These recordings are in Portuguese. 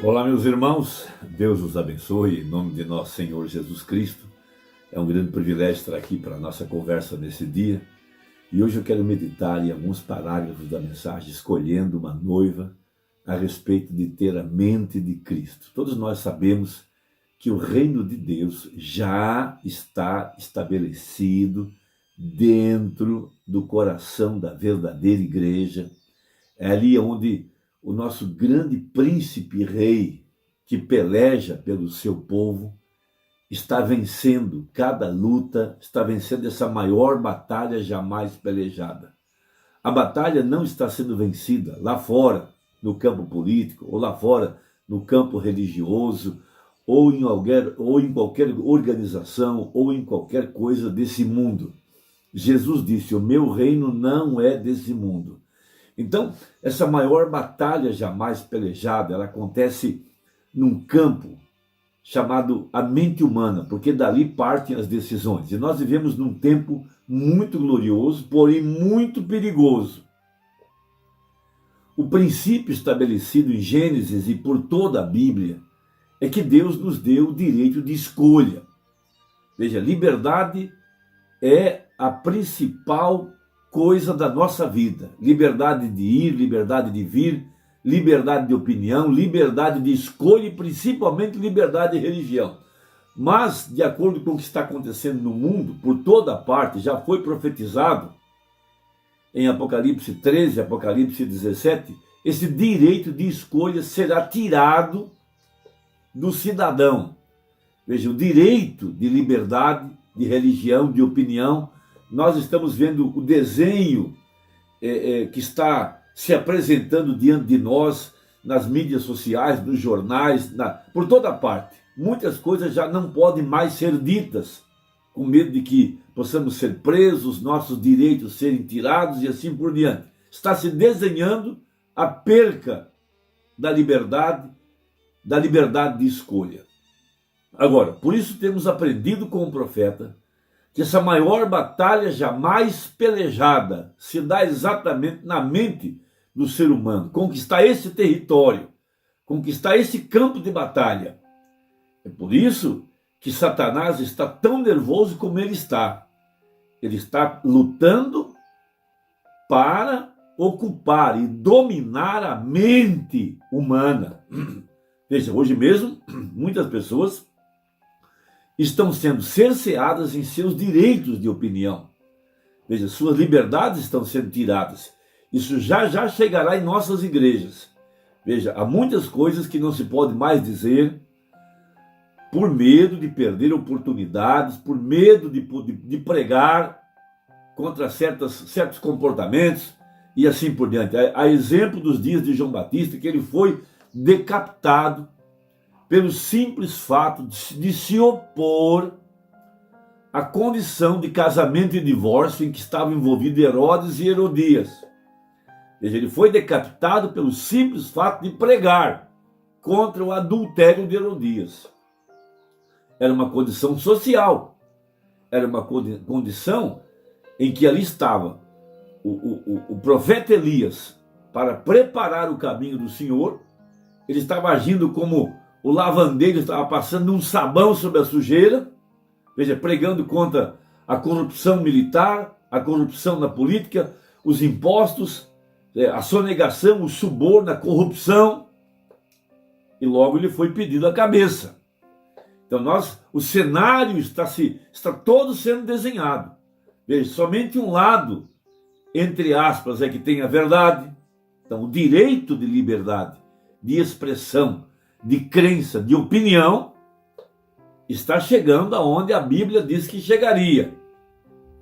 Olá, meus irmãos, Deus os abençoe, em nome de nosso Senhor Jesus Cristo. É um grande privilégio estar aqui para a nossa conversa nesse dia. E hoje eu quero meditar em alguns parágrafos da mensagem, escolhendo uma noiva, a respeito de ter a mente de Cristo. Todos nós sabemos que o reino de Deus já está estabelecido dentro do coração da verdadeira igreja. É ali onde o nosso grande príncipe rei, que peleja pelo seu povo, está vencendo cada luta, está vencendo essa maior batalha jamais pelejada. A batalha não está sendo vencida lá fora, no campo político, ou lá fora, no campo religioso, ou em qualquer organização, ou em qualquer coisa desse mundo. Jesus disse: o meu reino não é desse mundo. Então, essa maior batalha jamais pelejada, ela acontece num campo chamado a mente humana, porque dali partem as decisões. E nós vivemos num tempo muito glorioso, porém muito perigoso. O princípio estabelecido em Gênesis e por toda a Bíblia é que Deus nos deu o direito de escolha. Veja, liberdade é a principal coisa da nossa vida. Liberdade de ir, liberdade de vir, liberdade de opinião, liberdade de escolha e principalmente liberdade de religião. Mas, de acordo com o que está acontecendo no mundo, por toda parte, já foi profetizado em Apocalipse 13, Apocalipse 17, esse direito de escolha será tirado do cidadão. Veja, o direito de liberdade, de religião, de opinião. Nós estamos vendo o desenho que está se apresentando diante de nós nas mídias sociais, nos jornais, por toda parte. Muitas coisas já não podem mais ser ditas, com medo de que possamos ser presos, nossos direitos serem tirados e assim por diante. Está se desenhando a perca da liberdade de escolha. Agora, por isso temos aprendido com o profeta que essa maior batalha jamais pelejada se dá exatamente na mente do ser humano. Conquistar esse território, conquistar esse campo de batalha. É por isso que Satanás está tão nervoso como ele está. Ele está lutando para ocupar e dominar a mente humana. Veja, hoje mesmo, muitas pessoas estão sendo cerceadas em seus direitos de opinião. Veja, suas liberdades estão sendo tiradas. Isso já chegará em nossas igrejas. Veja, há muitas coisas que não se pode mais dizer por medo de perder oportunidades, por medo de pregar contra certos comportamentos e assim por diante. A exemplo dos dias de João Batista, que ele foi decapitado pelo simples fato de se opor à condição de casamento e divórcio em que estavam envolvidos Herodes e Herodias. Veja, ele foi decapitado pelo simples fato de pregar contra o adultério de Herodias. Era uma condição social, era uma condição em que ali estava o profeta Elias para preparar o caminho do Senhor. Ele estava agindo como o lavandeiro estava passando um sabão sobre a sujeira, veja, pregando contra a corrupção militar, a corrupção na política, os impostos, a sonegação, o suborno, a corrupção, e logo lhe foi pedido a cabeça. Então o cenário está todo sendo desenhado. Veja, somente um lado, entre aspas, é que tem a verdade. Então o direito de liberdade, de expressão, de crença, de opinião, está chegando aonde a Bíblia diz que chegaria,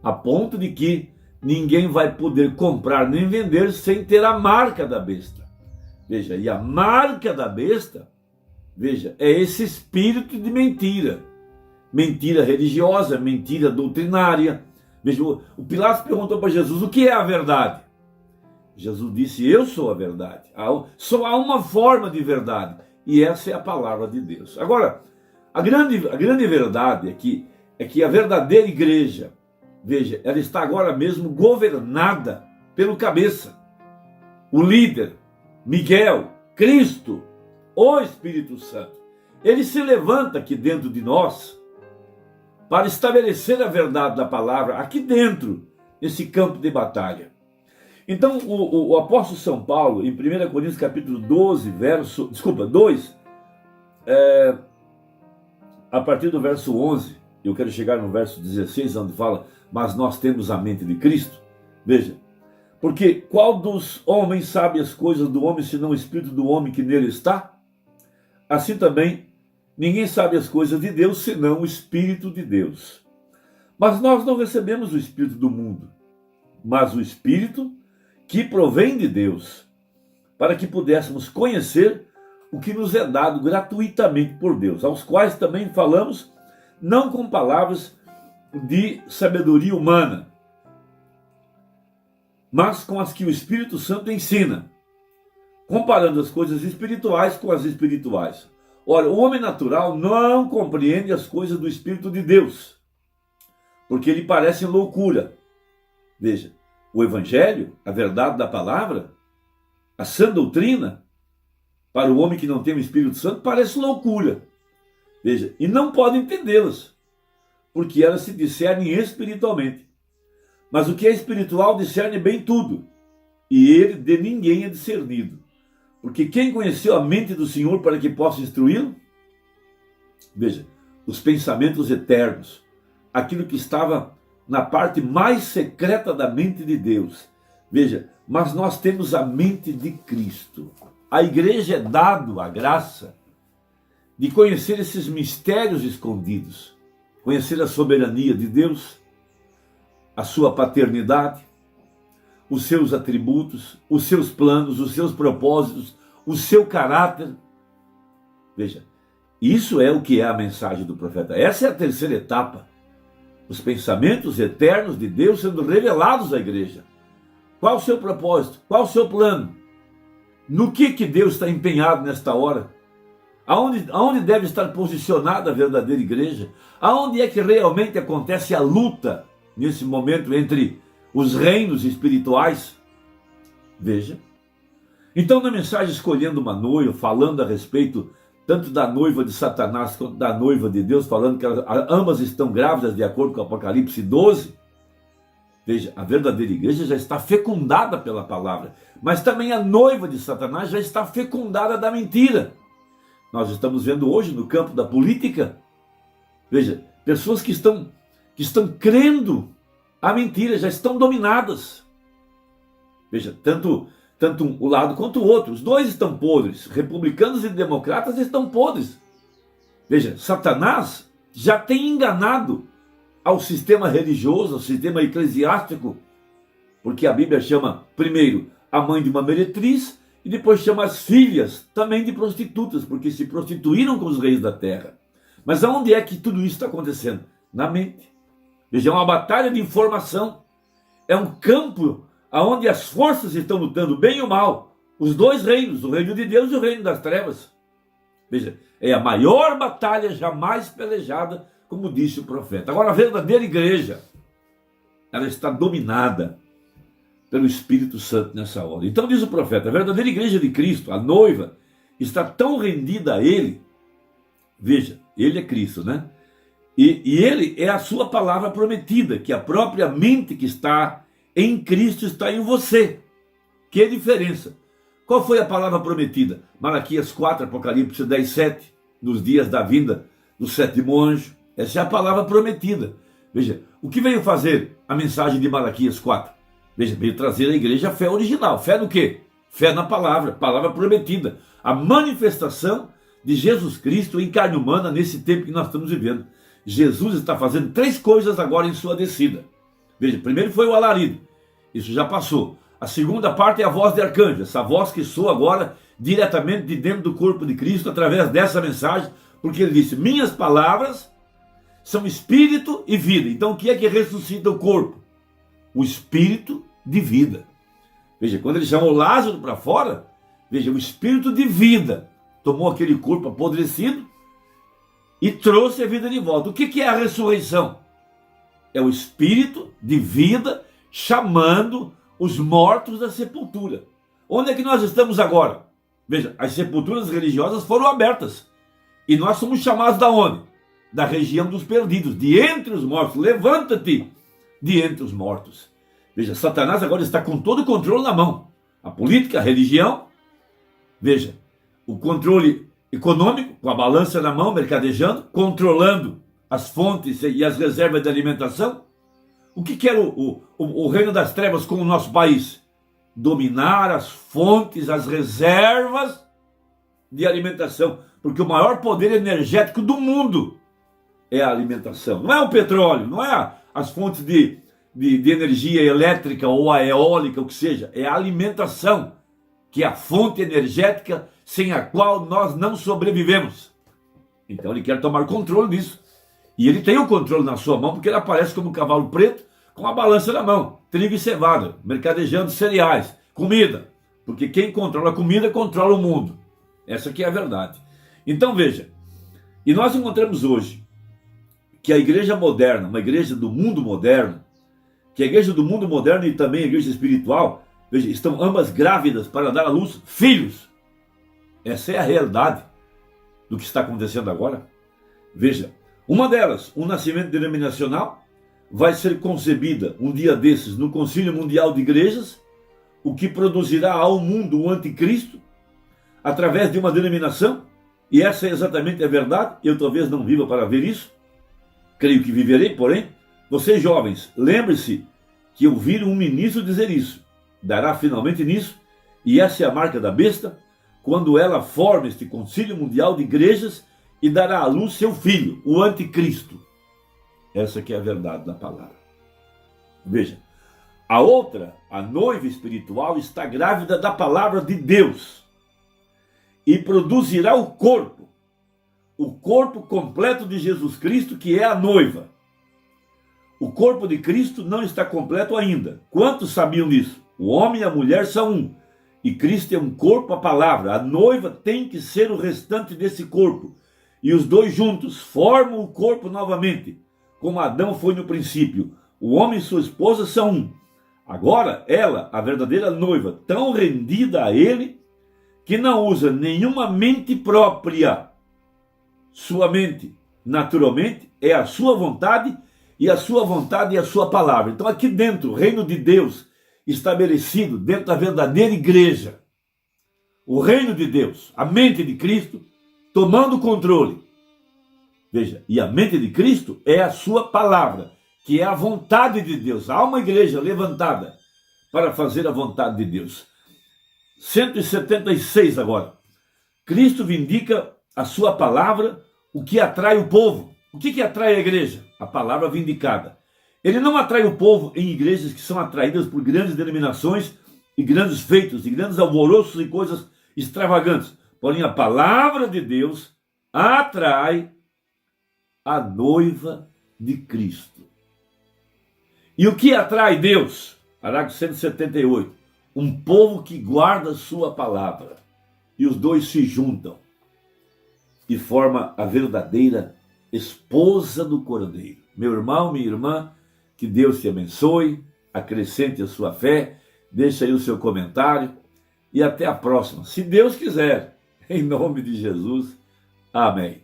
a ponto de que ninguém vai poder comprar nem vender sem ter a marca da besta. Veja, e a marca da besta, veja, é esse espírito de mentira. Mentira religiosa, mentira doutrinária. Veja, o Pilatos perguntou para Jesus: o que é a verdade? Jesus disse: eu sou a verdade. Só há uma forma de verdade, e essa é a palavra de Deus. Agora, a grande verdade é que a verdadeira igreja, veja, ela está agora mesmo governada pelo cabeça, o líder, Miguel, Cristo, o Espírito Santo. Ele se levanta aqui dentro de nós para estabelecer a verdade da palavra aqui dentro, nesse campo de batalha. Então, o apóstolo São Paulo, em 1 Coríntios capítulo 2, a partir do verso 11, eu quero chegar no verso 16, onde fala, mas nós temos a mente de Cristo. Veja, porque qual dos homens sabe as coisas do homem, senão o Espírito do homem que nele está? Assim também, ninguém sabe as coisas de Deus, senão o Espírito de Deus. Mas nós não recebemos o Espírito do mundo, mas o Espírito que provém de Deus, para que pudéssemos conhecer o que nos é dado gratuitamente por Deus, aos quais também falamos, não com palavras de sabedoria humana, mas com as que o Espírito Santo ensina, comparando as coisas espirituais com as espirituais. Ora, o homem natural não compreende as coisas do Espírito de Deus, porque lhe parecem loucura. Veja, o Evangelho, a verdade da palavra, a sã doutrina, para o homem que não tem o Espírito Santo, parece loucura. Veja, e não pode entendê-las, porque elas se discernem espiritualmente. Mas o que é espiritual discerne bem tudo, e ele de ninguém é discernido. Porque quem conheceu a mente do Senhor para que possa instruí-lo? Veja, os pensamentos eternos, aquilo que estava na parte mais secreta da mente de Deus. Veja, mas nós temos a mente de Cristo. A igreja é dado a graça de conhecer esses mistérios escondidos, conhecer a soberania de Deus, a sua paternidade, os seus atributos, os seus planos, os seus propósitos, o seu caráter. Veja, isso é o que é a mensagem do profeta. Essa é a terceira etapa. Os pensamentos eternos de Deus sendo revelados à igreja. Qual o seu propósito? Qual o seu plano? No que Deus está empenhado nesta hora? Aonde deve estar posicionada a verdadeira igreja? Aonde é que realmente acontece a luta nesse momento entre os reinos espirituais? Veja. Então, na mensagem Escolhendo uma Noiva, falando a respeito tanto da noiva de Satanás quanto da noiva de Deus, falando que ambas estão grávidas de acordo com o Apocalipse 12, veja, a verdadeira igreja já está fecundada pela palavra, mas também a noiva de Satanás já está fecundada da mentira. Nós estamos vendo hoje no campo da política, veja, pessoas que estão crendo a mentira, já estão dominadas. Veja, tanto um lado quanto o outro, os dois estão podres, republicanos e democratas estão podres. Veja, Satanás já tem enganado ao sistema religioso, ao sistema eclesiástico, porque a Bíblia chama primeiro a mãe de uma meretriz e depois chama as filhas também de prostitutas, porque se prostituíram com os reis da terra. Mas aonde é que tudo isso está acontecendo? Na mente. Veja, é uma batalha de informação, é um campo onde as forças estão lutando, bem e o mal, os dois reinos, o reino de Deus e o reino das trevas. Veja, é a maior batalha jamais pelejada, como disse o profeta. Agora, a verdadeira igreja, ela está dominada pelo Espírito Santo nessa hora. Então diz o profeta, a verdadeira igreja de Cristo, a noiva, está tão rendida a Ele. Veja, Ele é Cristo, né? E Ele é a sua palavra prometida, que a própria mente que está em Cristo está em você. Que diferença? Qual foi a palavra prometida? Malaquias 4, Apocalipse 10, 7, nos dias da vinda do sétimo anjo. Essa é a palavra prometida. Veja, o que veio fazer a mensagem de Malaquias 4? Veja, veio trazer à igreja a fé original. Fé no quê? Fé na palavra prometida. A manifestação de Jesus Cristo em carne humana nesse tempo que nós estamos vivendo. Jesus está fazendo 3 coisas agora em sua descida. Veja, primeiro foi o alarido, isso já passou. A segunda parte é a voz de arcanjo, essa voz que soa agora diretamente de dentro do corpo de Cristo através dessa mensagem, porque ele disse, minhas palavras são espírito e vida. Então o que é que ressuscita o corpo? O espírito de vida. Veja, quando ele chamou Lázaro para fora, veja, o espírito de vida tomou aquele corpo apodrecido e trouxe a vida de volta. O que é a ressurreição? É o espírito de vida chamando os mortos da sepultura. Onde é que nós estamos agora? Veja, as sepulturas religiosas foram abertas. E nós somos chamados da onde? Da região dos perdidos, de entre os mortos. Levanta-te de entre os mortos. Veja, Satanás agora está com todo o controle na mão. A política, a religião. Veja, o controle econômico, com a balança na mão, mercadejando, controlando as fontes e as reservas de alimentação. O que quer o reino das trevas com o nosso país? Dominar as fontes, as reservas de alimentação. Porque o maior poder energético do mundo é a alimentação. Não é o petróleo, não é as fontes de energia elétrica ou a eólica, o que seja. É a alimentação, que é a fonte energética sem a qual nós não sobrevivemos. Então ele quer tomar controle disso. E ele tem o controle na sua mão, porque ele aparece como um cavalo preto com a balança na mão. Trigo e cevada, mercadejando cereais, comida. Porque quem controla a comida, controla o mundo. Essa aqui é a verdade. Então veja, e nós encontramos hoje que a igreja moderna, uma igreja do mundo moderno, que a igreja do mundo moderno e também a igreja espiritual, veja, estão ambas grávidas para dar à luz filhos. Essa é a realidade do que está acontecendo agora. Veja, uma delas, um nascimento denominacional, vai ser concebida um dia desses no Concílio Mundial de Igrejas, o que produzirá ao mundo o anticristo, através de uma denominação, e essa é exatamente a verdade. Eu talvez não viva para ver isso, creio que viverei, porém, vocês jovens, lembre-se que ouviram um ministro dizer isso, dará finalmente nisso, e essa é a marca da besta, quando ela forma este Concílio Mundial de Igrejas e dará à luz seu filho, o anticristo. Essa que é a verdade da palavra. Veja, a outra, a noiva espiritual, está grávida da palavra de Deus e produzirá o corpo completo de Jesus Cristo, que é a noiva. O corpo de Cristo não está completo ainda. Quantos sabiam disso? O homem e a mulher são um. E Cristo é um corpo, a palavra. A noiva tem que ser o restante desse corpo. E os dois juntos formam o corpo novamente, como Adão foi no princípio. O homem e sua esposa são um. Agora, ela, a verdadeira noiva, tão rendida a ele, que não usa nenhuma mente própria. Sua mente, naturalmente, é a sua vontade, e a sua vontade é a sua palavra. Então aqui dentro, o reino de Deus estabelecido dentro da verdadeira igreja. O reino de Deus, a mente de Cristo, tomando o controle. Veja, e a mente de Cristo é a sua palavra, que é a vontade de Deus. Há uma igreja levantada para fazer a vontade de Deus. 176 agora. Cristo vindica a sua palavra, o que atrai o povo. O que atrai a igreja? A palavra vindicada. Ele não atrai o povo em igrejas que são atraídas por grandes denominações e grandes feitos, e grandes alvoroços e coisas extravagantes. Porém, a palavra de Deus atrai a noiva de Cristo. E o que atrai Deus? Parágrafo 178. Um povo que guarda sua palavra. E os dois se juntam e forma a verdadeira esposa do Cordeiro. Meu irmão, minha irmã, que Deus te abençoe, acrescente a sua fé, deixe aí o seu comentário e até a próxima. Se Deus quiser, em nome de Jesus. Amém.